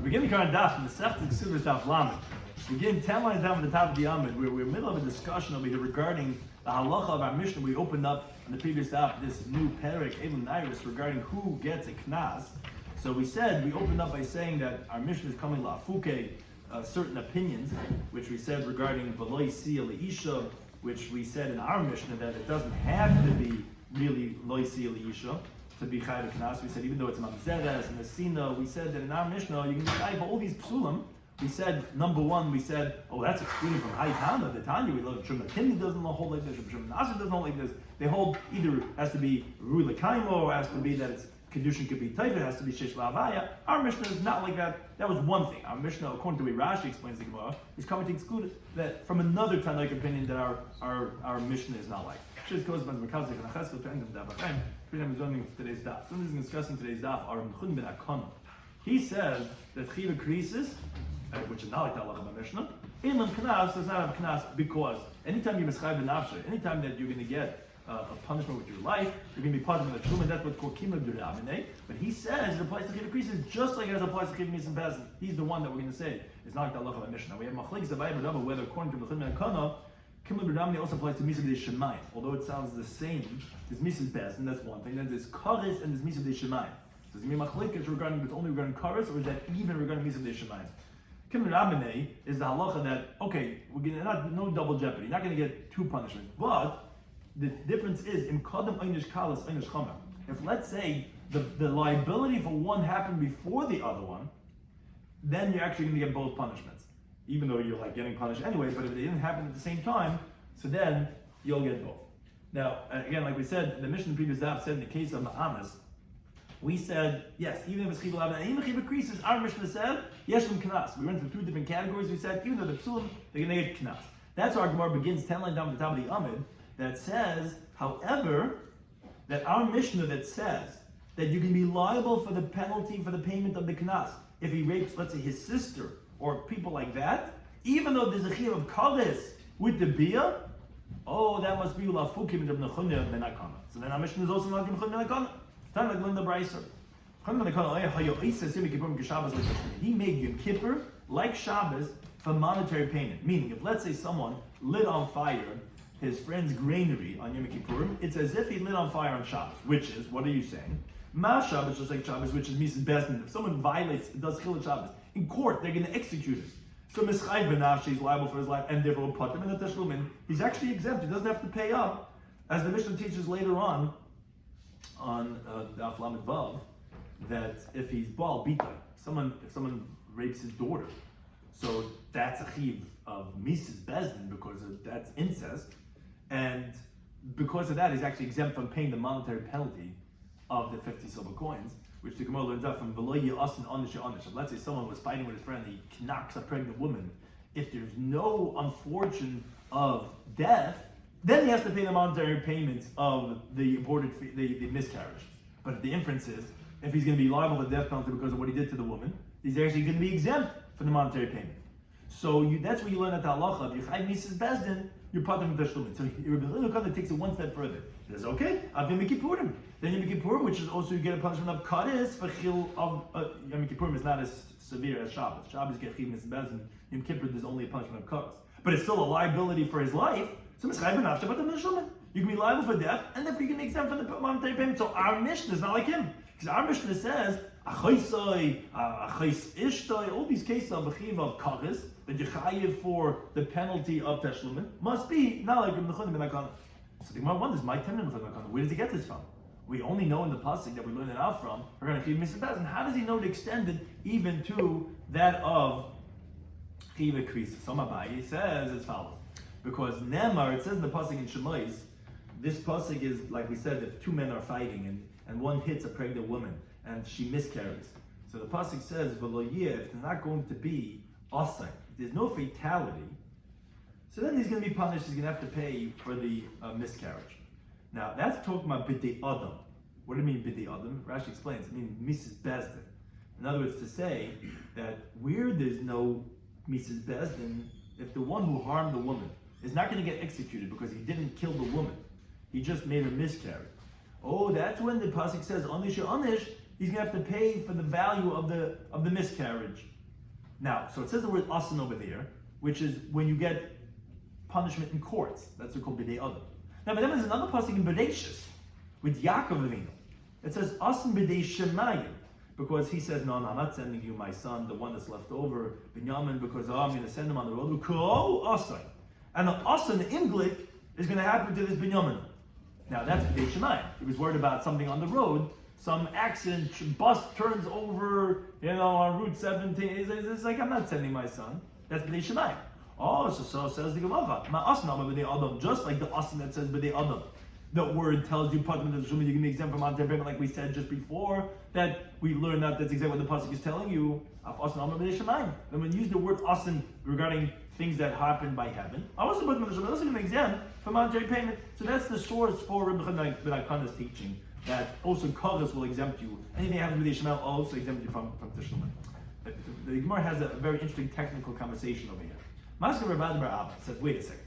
Beginning current Daf, Mesech Kesuvos Daf Lamed. Begin 10 lines down at the top of the Amud. We're in the middle of a discussion over here regarding the halacha of our Mishnah. We opened up in the previous Daf this new Perek Elam Nairis regarding who gets a knas. So we opened up by saying that our Mishnah is coming la'afuke certain opinions, which we said regarding V'lo Yisiya Le'isha, which we said in our Mishnah that it doesn't have to be really Lo Yisiya Le'isha to be Chai Knas. We said even though it's Mamzeres and the Sina, we said that in our Mishnah you can be Chai for all these psulim. We said, number one, that's excluding from Haitana. The Tanya, we love Shemna Kimni doesn't hold like this, Shemna Nasa doesn't hold like this. They hold either has to be Rui Lekaimo or has to be that it's Kedushin could be Taifa, it has to be Shesh La'avaya. Our Mishnah is not like that. That was one thing. Our Mishnah, according to the way Rashi explains the Gemara, is coming to exclude that from another Tanaik opinion that our Mishnah is not like. Today's Daf. Somebody is discussing today's Daf. He says that Chiva Krisis, which is not like the halacha of Mishnah, Elam Knas does not have Knas because anytime you mischai b'nafshe, anytime that you're going to get a punishment with your life, you're going to be punished with a truma. That's what's called Kima B'Ramine. But he says it applies to Chiva Krisis just like it applies to Chiva Mitzvah Bezin. He's the one that we're going to say is not like the halacha of Mishnah. We have Machlekes Abayim Rabba whether according to the Chilman Kana, Kima B'Ramine also applies to Mitzvah Shemayim. Although it sounds the same, there's Mitzvah Bezin, that's one thing. Then there's Kares and there's Mitzvah Shemayim. So is it Machlekes regarding it's only regarding Kares or is that even regarding Mitzvah Shemayim? Kim Rabbanei is the halacha that, okay, no double jeopardy, you're not going to get two punishments, but the difference is, in Kadam Einish Kalas Einish Chama. If let's say the liability for one happened before the other one, then you're actually going to get both punishments, even though you're like getting punished anyway, but if they didn't happen at the same time, so then you'll get both. Now, again, like we said, the Mishnah in the previous Daf said in the case of Ma'amas, we said, yes, even if it's Chiva Laban, and even Chiva Krisis, our Mishnah said, Yeshem Knas. We went through two different categories. We said, even though the Psulim, they're going to get Knas. That's why our Gemara begins 10 lines down at the top of the Amid, that says, however, that our Mishnah that says that you can be liable for the penalty for the payment of the Knas if he rapes, let's say, his sister or people like that, even though there's a Chiv of Kares with the Bia, that must be Ulafukim and Ibn Benakana. So then our Mishnah is also not Ibn Benakana. Time like Linda Brycer. He made Yom Kippur like Shabbos for monetary payment. Meaning, if let's say someone lit on fire his friend's granary on Yom Kippur, it's as if he lit on fire on Shabbos, which is, what are you saying? Ma Shabbos, just like Shabbos, which is Mises Besdin. If someone violates, does Chilul Shabbos, in court, they're going to execute him. So Mischai Benafshi is liable for his life, and therefore put him in the Teshlumin. He's actually exempt. He doesn't have to pay up, as the Mishnah teaches later on Daf Lamed Vav, that if he's Baal Bita, if someone rapes his daughter, so that's a chiv of Mises Bezdin because that's incest, and because of that he's actually exempt from paying the monetary penalty of the 50 silver coins, which the Gemara learns out from V'lo Ya'asin Onish Onish. Let's say someone was fighting with his friend, he knocks a pregnant woman. If there's no unfortunate of death, then he has to pay the monetary payments of the the miscarriage. But the inference is, if he's going to be liable for the death penalty because of what he did to the woman, he's actually going to be exempt from the monetary payment. So that's where you learn at the halacha. If you Mises Bezdin, you're part of the Teshlumin. So Rabbi Shloimy takes it one step further. He says, okay, I've Yom Kippurim. Then Yom Kippurim, which is also you get a punishment of Kares for Chil of Yom Kippurim is not as severe as Shabbos. Shabbos get Chiv Mises Bezdin. Yom Kippur there's only a punishment of Kares, but it's still a liability for his life. So you can be liable for death, and therefore you can be exempt from the monetary payment. So our Mishnah is not like him, because our Mishnah says all these cases of Achiv of Kares that you chayiv for the penalty of Teshlumin must be not like Ibn Benakana. So the Gemara wonders, my Ibn Benakana, where does he get this from? We only know in the pasuk that we learn it out from. We're going to Chiv Mitzvah Bezin. How does he know it extended even to that of Chiv Krisis? So Abaye says as follows. Because Nemar, it says in the pasuk in Shemais, this pasuk is, like we said, if two men are fighting and one hits a pregnant woman and she miscarries. So the pasuk says, if there's not going to be asay, if there's no fatality, so then he's going to be punished, he's going to have to pay for the miscarriage. Now, that's talking about b'dei adam. What do you mean b'dei adam? Rashi explains, it means Mises Bezdin. In other words, to say that where there's no Mises Bezdin, if the one who harmed the woman is not going to get executed because he didn't kill the woman, he just made her miscarry. That's when the pasuk says onish onish. He's going to have to pay for the value of the miscarriage Now, so it says the word asan over there, which is when you get punishment in courts. That's called b'dei adam. Now, but then there's another pasuk in Bereshis with Yaakov Avinu. It says asan b'dei shemayim, because he says, no, I'm not sending you my son, the one that's left over, Binyamin, because I'm going to send him on the road. Asan. And the asan, the inglik, is going to happen to this Binyamin. Now that's b'dei shemayim. He was worried about something on the road, some accident, bus turns over, on Route 17. It's like, I'm not sending my son. That's b'dei shemayim. Oh, so says the Gemara. Just like the asan that says b'dei adam. The word tells you, you can be exempt from monetary payment, like we said just before, that we learned that's exactly what the pasuk is telling you. And when you use the word asan regarding things that happen by heaven, I also put an exempt from monetary payment. So that's the source for Rabbi Shloimy Schwartzberg's teaching, that also Kavos will exempt you. Anything that happens with Yishmael also exempt you from Tishlumin. The Gemara has a very interesting technical conversation over here. Masker Rav Abba says, wait a second.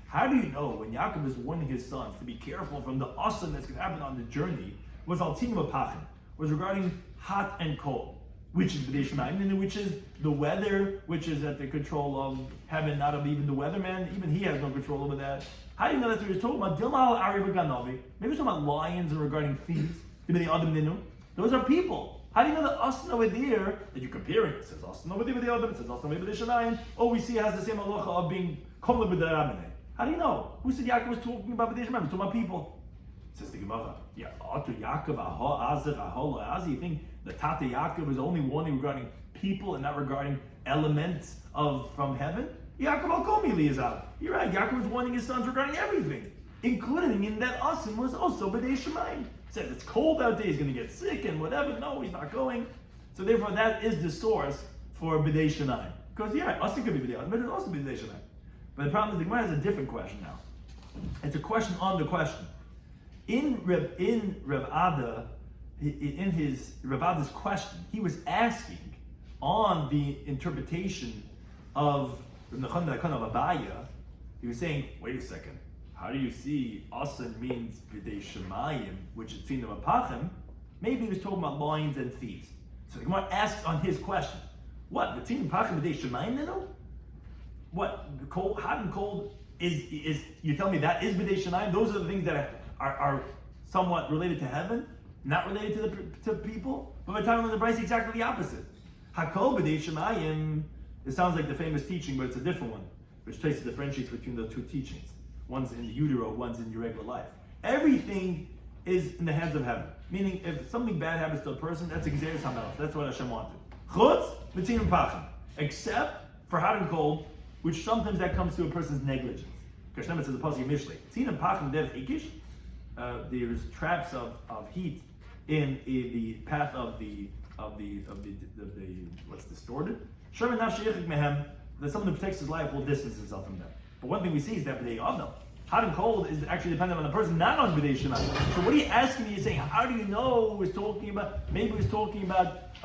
How do you know when Yaakov is warning his sons to be careful from the asan that's going to happen on the journey, was altinum apachim, was regarding hot and cold, which is b'dei shemayim, and which is the weather, which is at the control of heaven, not of even the weatherman. Even he has no control over that. How do you know that he's talking about dilma al ari v'ganavi? Maybe he's talking about lions and regarding thieves. Those are people. How do you know the asan over there that you're comparing? It says asan over there with the adam. It says asan over b'dei shemayim. Oh, we see it has the same halacha of being komla b'dei rabbanei. How do you know? Who said Yaakov was talking about b'dei shemayim? He's talking about people. Says the Gemara. Yeah, Yaakov you think the Tata Yaakov is only warning regarding people and not regarding elements from heaven? Yaakov al-Komi is out. You're right. Yaakov was warning his sons regarding everything, including in that asan was also b'dei shemayim. Says it's cold out there. He's going to get sick and whatever. No, he's not going. So therefore, that is the source for b'dei shemayim. Because asan could be b'dei adam, but it's also b'dei shemayim. But the problem is the Gemara has a different question now. It's a question on the question. In Rav Ada's question, he was asking on the interpretation of Rav Nachman of Abaya. He was saying, wait a second, how do you see asan means b'dei shemayim, which is tzinem apachim? Maybe he was talking about lions and thieves. So the Gemara asks on his question, what, the tzinem apachim b'dei shemayim then? What, cold, hot and cold is you tell me that is b'dei shemayim? Those are the things that are somewhat related to heaven, not related to people. But by the time on the Bryce, exactly the opposite. Hakol b'dei shemayim. It sounds like the famous teaching, but it's a different one, which traces the differentiates between the two teachings. One's in the utero, one's in your regular life. Everything is in the hands of heaven. Meaning, if something bad happens to a person, that's Xeris HaMelech. That's what Hashem wanted. Chutz b'tzinum pachim. Except for hot and cold, which sometimes that comes to a person's negligence. Hashem says the pasuk in Mishlei. Tzinum pachim derech ikish. There's traps of heat in the path of the what's distorted. Sherman nafsheichik mehem, that someone who protects his life will distance himself from them. But one thing we see is that b'dei adam, hot and cold is actually dependent on the person, not on b'dei shemayim. So what are you asking me? You're saying, how do you know he's talking about? Maybe he's talking about.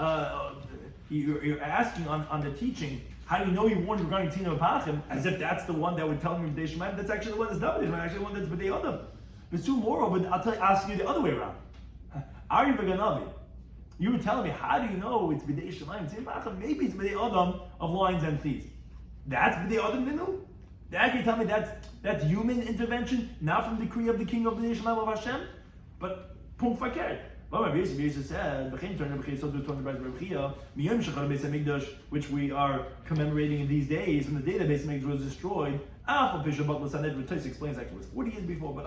You're asking on the teaching. How do you know he warned regarding tzinem apachim? As if that's the one that would tell me b'dei shemayim. That's actually the one that's not b'dei shemayim. Actually, the one that's b'dei adam. There's two more, but I'll ask you the other way around. Ari v'ganavi. You were telling me, how do you know it's b'dei shemayim? Maybe it's b'dei adam of lions and thieves. That's b'dei adam ninu? That you tell me that's human intervention, not from the decree of the king of b'dei shemayim of Hashem? But punkt verkehrt. Jesus said, which we are commemorating in these days, and the day that Beis Hamikdash was destroyed, Tosh explains actually it was 40 years before, but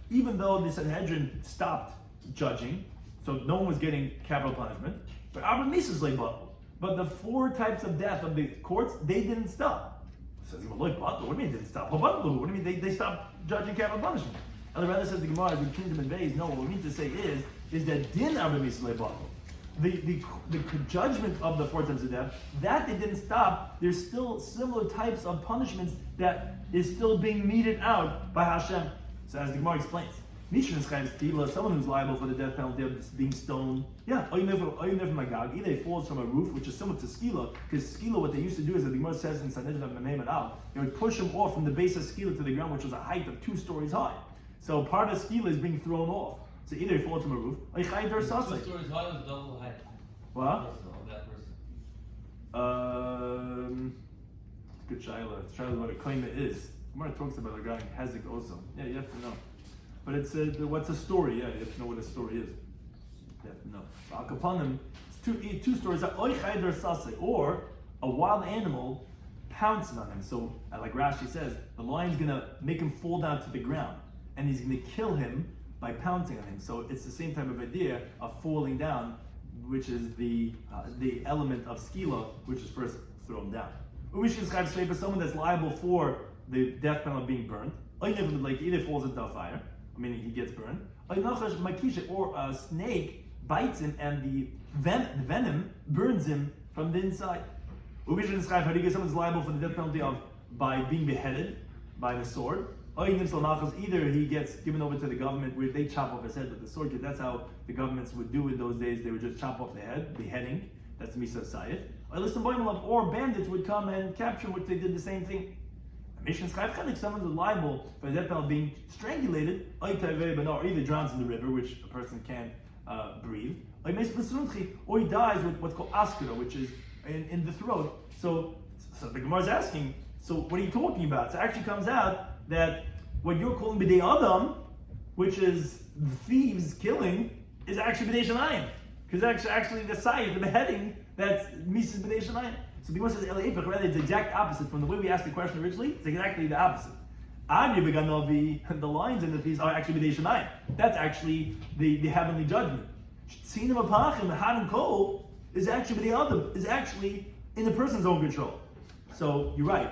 even though the Sanhedrin stopped judging, so no one was getting capital punishment, but but the 4 types of death of the courts, they didn't stop. Says, what do you mean they didn't stop? What do you mean they stopped judging capital punishment? And the rather says the Gemara, the kingdom and days, no, what we mean to say is that din Abba Mislei Batel. The judgment of the 4 types of death, that they didn't stop. There's still similar types of punishments that is still being meted out by Hashem. So as the Gemara explains, someone who's liable for the death penalty of being stoned, either he falls from a roof, which is similar to skila, because skila, what they used to do is, as the Gemara says in Sanhedrin of Menayim Al, they would push him off from the base of skila to the ground, which was a height of 2 stories high. So part of skila is being thrown off. So either he falls from a roof, or he chayim der sasai. 2 stories high is double height. What? That person. Good shaila. It's shaila what a koina is. Gemara talks about a guy in Hezek also. Yeah, you have to know. But it's what's a story? Yeah, you have to know what a story is. You have to know. So Akapanim, it's two stories. Or a wild animal pouncing on him. So, like Rashi says, the lion's gonna make him fall down to the ground, and he's gonna kill him by pouncing on him. So it's the same type of idea of falling down, which is the element of skila, which is first throw him down. We should describe straight for someone that's liable for the death penalty being burned. Like either falls into a fire, meaning he gets burned, or a snake bites him and the venom burns him from the inside. We should describe how someone's liable for the death penalty by being beheaded by the sword. Either he gets given over to the government where they chop off his head with the sword. That's how the governments would do in those days. They would just chop off the head, beheading. That's Misa Sayed. Or bandits would come and capture him, which they did the same thing. Someone's liable for the death penalty being strangulated, or either drowns in the river, which a person can't breathe, or he dies with what's called askara, which is in the throat. So the Gemara is asking, so what are you talking about? So it actually comes out that what you're calling b'dei adam, which is thieves killing, is actually b'dei shamayim. Because actually the side, the beheading, that's Mises b'dei shamayim. So the Gemara says, rather it's the exact opposite from the way we asked the question originally. It's exactly the opposite. The lions and the thieves are actually b'dei shamayim. That's actually the heavenly judgment. Tzinim apachim, the hot and cold, is actually b'dei adam, is actually in the person's own control. So you're right.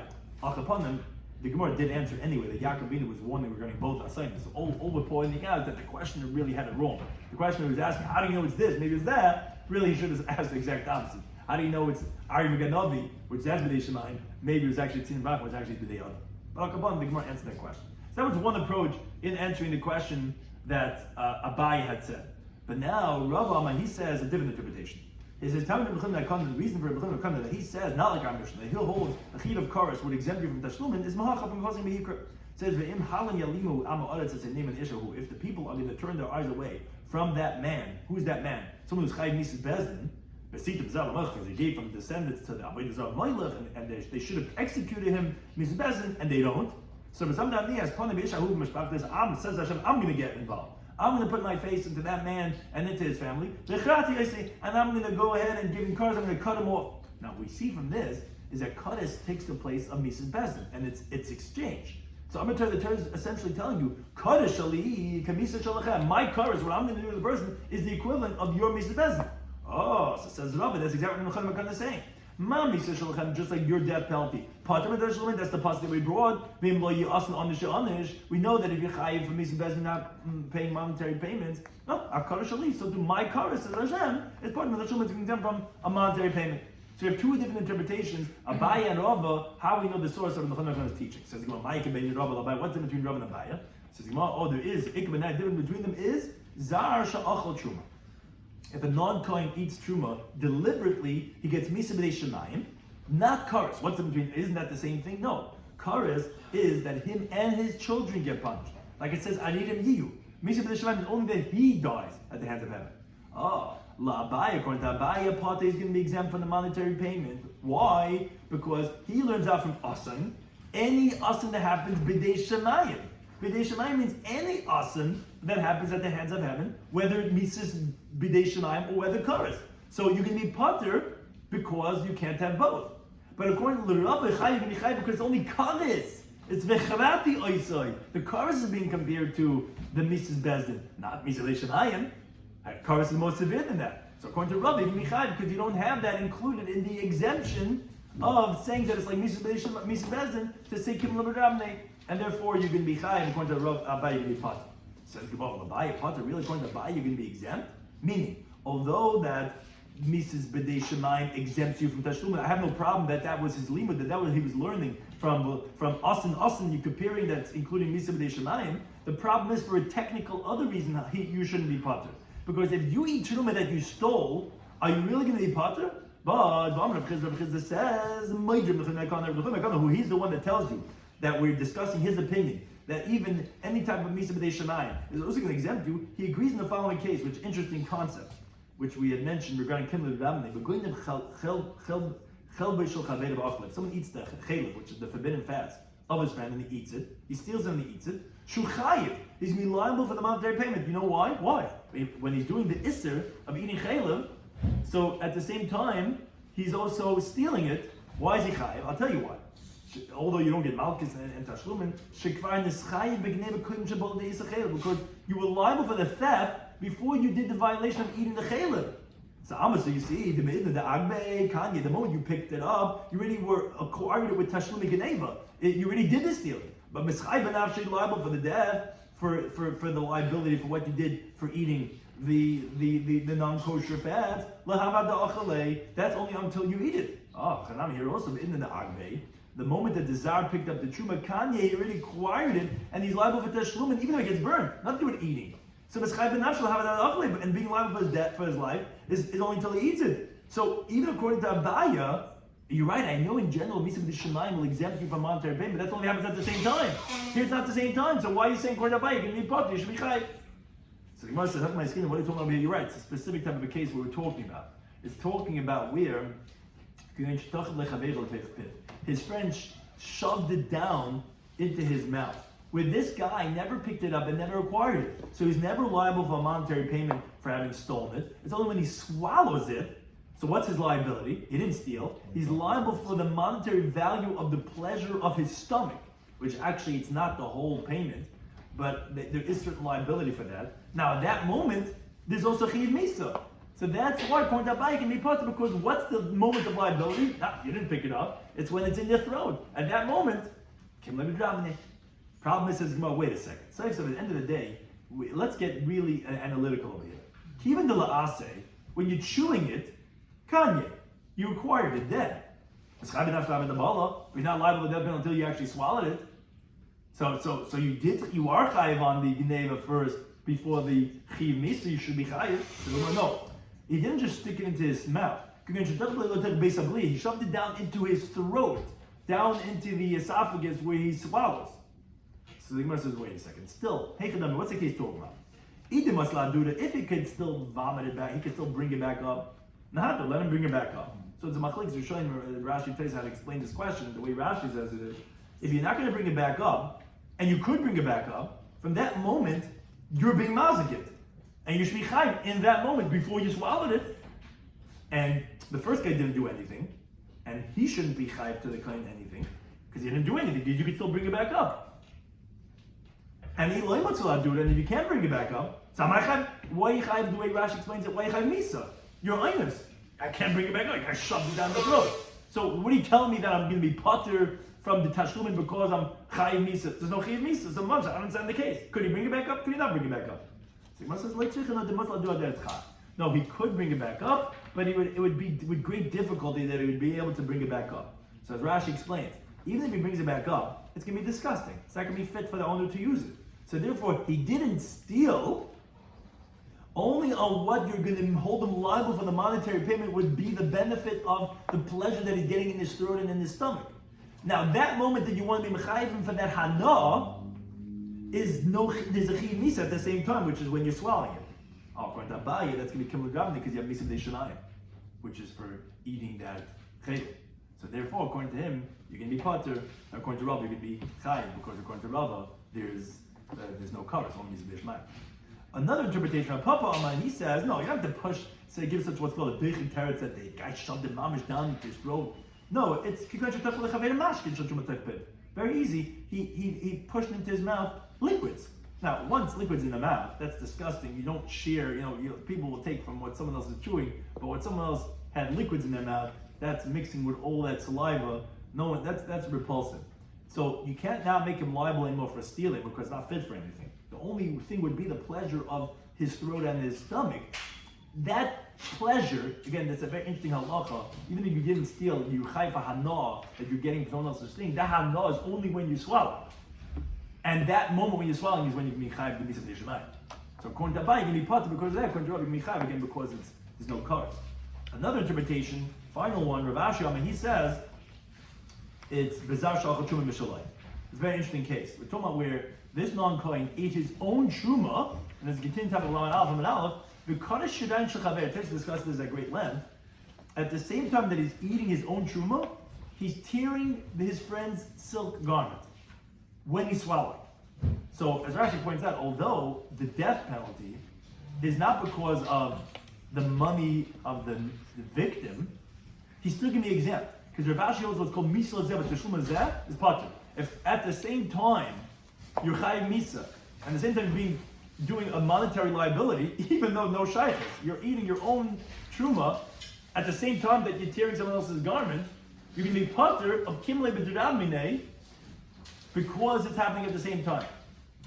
The Gemara did answer anyway that Yaakov Avinu was warning regarding both assignments. So all we're pointing out is that the questioner really had it wrong. The questioner was asking, how do you know it's this? Maybe it's that. Really, he should have asked the exact opposite. How do you know it's Ari Meganovi, which that's B'dei Shemayim? Maybe it was actually Tzin Rak, which actually B'dei Adam. But Al-Kaban, the Gemara answered that question. So that was one approach in answering the question that Abai had said. But now, Rav Amma, he says a different interpretation. He says, the reason for B'chim that he says, not like our Mishnah, that he'll hold a chid of karas would exempt you from tashlumin, is mahacha from causing mehikra. It says, Ve'im halam yalimu ama aretz, it's a name and ishahu. If the people are going to turn their eyes away from that man, who's that man? Someone who's chayiv mises bezdin, because he gave from descendants to the Avodah Zarah Moilech, and they should have executed him mises bezdin, and they don't. So for some time, as Pana B'ishahu Mishpach says Hashem, I'm going to get involved. I'm going to put my face into that man and into his family, and I'm going to go ahead and give him cars. I'm going to cut him off. Now, we see from this is that Kaddish takes the place of Mises Bezdin, and it's exchange. So I'm going to tell the terms essentially telling you, Kaddish Shali, Kamisa Shalachem, my Kaddish, what I'm going to do to the person, is the equivalent of your Mises Bezdin. Oh, so says Rabbi, that's exactly what Mechad is saying. Just like your death penalty. That's the pasuk that we brought. We know that if you're chayiv for Misa Bezdin not paying monetary payments, no, so to my karas says Hashem, it's part of the Shulman to exempt from a monetary payment. So we have two different interpretations, Abaya and Rava, how we know the source of the Mechad teaching. Says Gemara, what's the difference between Rava and Abaya? Says Gemara, there is the difference between them is Zar Sha'achal Truma. If a non-Kohen eats truma deliberately, he gets misa b'dei shemayim, not kares. What's the between? Isn't that the same thing? No. Kares is that him and his children get punished. Like it says, Anirim Yiyu. Misa b'dei shemayim is only that he dies at the hands of heaven. La Abaya, according to Abaya, Pate is going to be exempt from the monetary payment. Why? Because he learns out from Asan. Any Asan that happens b'dei shemayim. B'dei shemayim means any asan that happens at the hands of heaven, whether it mises b'dei shemayim or whether kares. So you can be pater because you can't have both. But according to the Rabbi, you can be chayiv because it's only kares. It's vecharati oisoi. The kares is being compared to the mises bezdin, not mises b'dei shemayim. Kares is more severe than that. So according to Rabbi, you can be chayiv because you don't have that included in the exemption of saying that it's like mises bezdin to say kim l'b'rabnei. And therefore, you're going to be chayiv according to Rav Abai, you're going to be pater. Says Gemara, Abai pater. Really, according to Abai, you're going to be exempt. Meaning, although that Mises B'dei Shemayim exempts you from Tashlum, I have no problem that was his limud, that was he was learning from Asin. You're comparing that, including Mises B'dei Shemayim. The problem is for a technical other reason you shouldn't be pater. Because if you eat truma that you stole, are you really going to be pater? But Rav Chizda says, who he's the one that tells you that we're discussing his opinion, that even any type of Misa B'dei Shemayim is also going to exempt you. He agrees in the following case, which is an interesting concept. which we had mentioned regarding Kimler Ramne, if someone eats the chelev, which is the forbidden fats of his friend, and he eats it, he steals it and he eats it, shuchayev, he's going to be liable for the monetary payment. You know why? Why? When he's doing the isser of eating chelev, so at the same time, he's also stealing it. Why is he chayev? I'll tell you why. Although you don't get malchus and tashlumin, because you were liable for the theft before you did the violation of eating the chelev. So you see, the agbe kanye, the moment you picked it up, you already were acquired it with tashlumin geneva. You already did the stealing. But mischai benafshe liable for the death, for the liability for what you did for eating the non-kosher fats. That's only until you eat it. Chanami here also in the agbe. The moment that the Tsar picked up the Truma Kanye, he already acquired it, and he's liable for Tashlumin, even though it gets burned. Nothing to do with eating. So Mischai ben Nafshel and being liable for his death, for his life, is only until he eats it. So even according to Abaya, you're right, I know in general, Misa B'Shemayim will exempt you from monetary payment, but that only happens at the same time. Here it's not the same time, so why are you saying according to Abaya, you can be potter, you should be chai? So the Gemara says, what are you talking about here? You're right, it's a specific type of a case we're talking about. It's talking about where his friend shoved it down into his mouth, where this guy never picked it up and never acquired it. So he's never liable for a monetary payment for having stolen it. It's only when he swallows it. So what's his liability? He didn't steal. He's liable for the monetary value of the pleasure of his stomach, which actually it's not the whole payment, but there is certain liability for that. Now at that moment, there's also chiv misa. So that's why according to Abaye can be potter, because what's the moment of liability? You didn't pick it up. It's when it's in your throat. At that moment, problem is, says, wait a second. So at the end of the day, let's get really analytical over here. Even the la'ase, when you're chewing it, kanye, you acquired it then. You're not liable to death penalty until you actually swallowed it. So you are chayiv on the geneva first before the chiv misa. You should be chayiv. So no. He didn't just stick it into his mouth. He shoved it down into his throat, down into the esophagus where he swallows. So the Gemara says, wait a second. Still, what's the case talking about? If he could still vomit it back, he could still bring it back up. Let him bring it back up. So it's a machlekes. We're showing Rashi tells us how to explain this question. The way Rashi says it is, if you're not going to bring it back up, and you could bring it back up, from that moment, you're being mazikit. And you should be chayiv in that moment before you swallowed it. And the first guy didn't do anything, and he shouldn't be chayiv to the kohen anything because he didn't do anything. You could still bring it back up. And Eloi wants to do it, and if you can't bring it back up, so am I chayiv? Why are you chayiv the way Rashi explains it? Why are you chayiv misa? You're einus. I can't bring it back up. I shoved it down the throat. So what are you telling me that I'm going to be potter from the tashlumin because I'm chayiv misa? There's no chayiv misa. So much. I don't understand the case. Could he bring it back up? Could he not bring it back up? No, he could bring it back up, but it would be with great difficulty that he would be able to bring it back up. So as Rashi explains, even if he brings it back up, it's going to be disgusting. It's not going to be fit for the owner to use it. So therefore, he didn't steal. Only on what you're going to hold him liable for the monetary payment would be the benefit of the pleasure that he's getting in his throat and in his stomach. Now, that moment that you want to be mechayivim for that hana, there's a chiv misa at the same time, which is when you're swallowing it. According to Abaye, that's going to be kimul gavni because you have misa d'shanayim, which is for eating that chayv. So therefore, according to him, you're going to be potter. According to Rava, you're going to be chayiv because according to Rava, there's no cover. It's only misa d'shanayim. Another interpretation of Papa Aman, he says, no, you don't have to push. Say, give such what's called a bichin teretz that the guy shoved the mamish down into his throat. No, it's very easy. He pushed into his mouth liquids. Now, once liquids in the mouth, that's disgusting. You don't share. People will take from what someone else is chewing, but what someone else had liquids in their mouth, that's mixing with all that saliva. No, that's repulsive. So you can't now make him liable anymore for stealing because it's not fit for anything. The only thing would be the pleasure of his throat and his stomach. That pleasure, again, that's a very interesting halacha. Even if you didn't steal, you chayv hana that you're getting from someone else's thing. That hana is only when you swallow. And that moment when you're swallowing is when you can be chayv the misa d'shamayim. So according to Abaye, you can be potter because of that. According to Rabbi, you can be chayv again because there's no cars. Another interpretation, final one, Rav Ashi, he says it's bezar shachar truma mishalayim. It's a very interesting case. We're talking about where this non-kohen ate his own truma, and there's a continued type of laman aleph and aleph. Because Shadayin Shechaver, Tesh discussed this at great length. At the same time that he's eating his own truma, he's tearing his friend's silk garment when he's swallowing. So, as Rashi points out, although the death penalty is not because of the money of the victim, he's still going to be exempt. Because Rav Ashi holds what's called Misa Zeh, but Teshuma Zeh is Patur. If at the same time you're Chayiv Misa, and at the same time doing a monetary liability, even though no shaykhs, you're eating your own truma, at the same time that you're tearing someone else's garment, you're going to be Patur of Kimle B'Dirab Minei, because it's happening at the same time.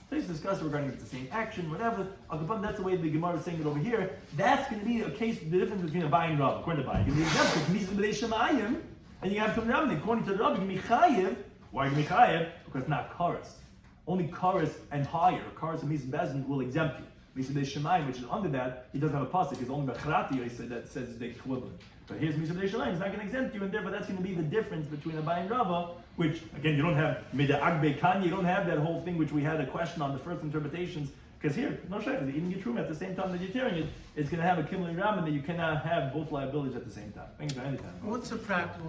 Let's discuss regarding if it's the same action, whatever. That's the way the Gemara is saying it over here. That's going to be a case, the difference between a buy and Rav. According to buy, you can be exempt, and you have to Rabbi. According to Rabbi, you can be chayiv. Why you can be chayiv? Because it's not karas. Only karas and higher, karas and Misa Bezin will exempt you. Misa B'dei Shemayim, which is under that, he doesn't have a pasuk. It's only Bechrati that says the equivalent. But here's Misa B'dei Shemayim, it's not going to exempt you, and therefore that's going to be the difference between Abai and Rava, which, again, you don't have Mida'ag Bekan, you don't have that whole thing which we had a question on the first interpretations, because here, no shaykhs, you're eating your truma at the same time that you're tearing it, it's going to have a Kimli Raman that you cannot have both liabilities at the same time. Anytime. What's a practical